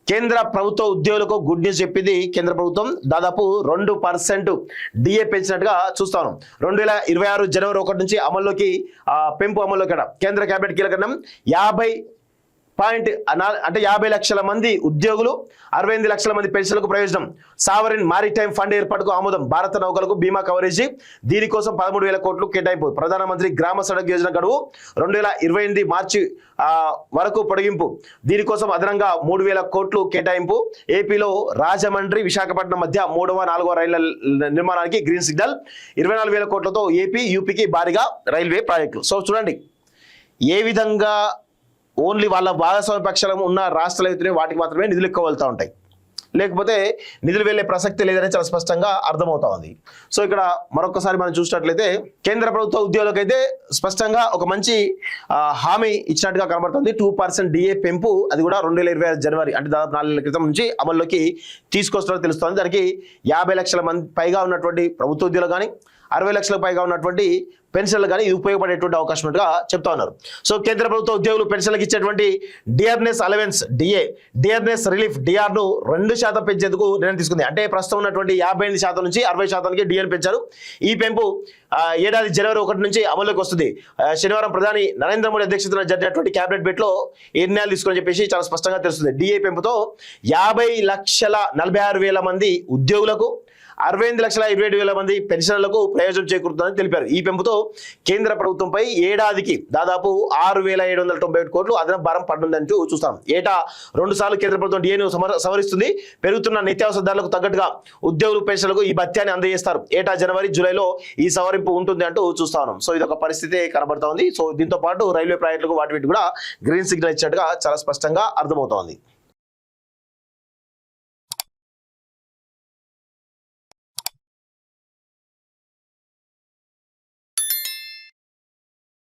కేంద్ర ప్రభుత్వ ఉద్యోగులకు గుడ్ న్యూస్ చెప్పింది కేంద్ర ప్రభుత్వం. దాదాపు 2% డిఏ పెంచినట్టుగా చూస్తాను. 2026 జనవరి 1 నుంచి అమల్లోకి పెంపు అమల్లోకి కేంద్ర కేబినెట్ కీలక నిర్ణయం. 50 లక్షల మంది ఉద్యోగులు, 68 లక్షల మంది పెన్షన్లకు ప్రయోజనం. సావరిన్ మారిటైమ్ ఫండ్ ఏర్పాటుకు ఆమోదం. భారత నౌకలకు బీమా కవరేజీ. దీనికోసం 13,000 కోట్లు కేటాయింపు. ప్రధానమంత్రి గ్రామ సడక్ యోజన గడువు 2028 మార్చి వరకు పొడిగింపు. దీనికోసం అదనంగా 3,000 కోట్లు కేటాయింపు. ఏపీలో రాజమండ్రి విశాఖపట్నం మధ్య 3వ 4వ రైళ్ల నిర్మాణానికి గ్రీన్ సిగ్నల్. 24,000 కోట్లతో ఏపీ యూపీకి భారీగా రైల్వే ప్రాజెక్టులు. సో చూడండి ఏ విధంగా ఓన్లీ వాళ్ళ భాగస్వామ్య పక్షాలు ఉన్న రాష్ట్రాలు అయితేనే వాటికి మాత్రమే నిధులు ఎక్కువ వెళ్తూ ఉంటాయి, లేకపోతే నిధులు వెళ్లే ప్రసక్తి లేదని చాలా స్పష్టంగా అర్థమవుతా ఉంది. సో ఇక్కడ మరొకసారి మనం చూసినట్లయితే కేంద్ర ప్రభుత్వ ఉద్యోగులకైతే స్పష్టంగా ఒక మంచి హామీ ఇచ్చినట్టుగా కనబడుతుంది. 2% డిఏ పెంపు, అది కూడా 2025 జనవరి అంటే దాదాపు 4 నెలల క్రితం నుంచి అమల్లోకి తీసుకొస్తున్నట్టు తెలుస్తోంది. దానికి 50 లక్షల మంది పైగా ఉన్నటువంటి ప్రభుత్వ ఉద్యోగులు కానీ, 60 లక్షలకు పైగా ఉన్నటువంటి పెన్షన్లు కానీ ఇది ఉపయోగపడేటువంటి అవకాశం ఉన్నట్టుగా చెప్తా ఉన్నారు. సో కేంద్ర ప్రభుత్వ ఉద్యోగులు పెన్షన్లకు ఇచ్చేటువంటి డియర్నెస్ అలవెన్స్ డియర్నెస్ రిలీఫ్ డిఆర్ను 2% పెంచేందుకు నిర్ణయం తీసుకుంది. అంటే ప్రస్తుతం ఉన్నటువంటి 58% నుంచి 60%కి డిఆర్ పెంచారు. ఈ పెంపు ఏడాది జనవరి 1 నుంచి అమల్లోకి వస్తుంది. శనివారం ప్రధాని నరేంద్ర మోడీ అధ్యక్షతన జరిగినటువంటి కేబినెట్ భేటీలో ఈ నిర్ణయాలు తీసుకుని చెప్పేసి చాలా స్పష్టంగా తెలుస్తుంది. డిఏ పెంపుతో 50,46,000 మంది ఉద్యోగులకు, 68,27,000 మంది పెన్షన్లకు ప్రయోజనం చేకూరుతుందని తెలిపారు. ఈ పెంపుతో కేంద్ర ప్రభుత్వంపై ఏడాదికి దాదాపు 6,791 కోట్లు అదనపు భారం పడుతుందంటూ చూస్తాం. ఏటా 2 సార్లు కేంద్ర ప్రభుత్వం డిఏను సవరిస్తుంది. పెరుగుతున్న నిత్యావసర ధరలకు తగ్గట్టుగా ఉద్యోగులు పెన్షన్లకు ఈ భత్యాన్ని అందజేస్తారు. ఏటా జనవరి జూలైలో ఈ సవరింపు ఉంటుంది అంటూ చూస్తా ఉన్నాం. సో ఇది ఒక పరిస్థితి కనబడతా ఉంది. సో దీంతో పాటు రైల్వే ప్రాజెక్టులకు వాటి కూడా గ్రీన్ సిగ్నల్ ఇచ్చినట్టుగా చాలా స్పష్టంగా అర్థమవుతోంది.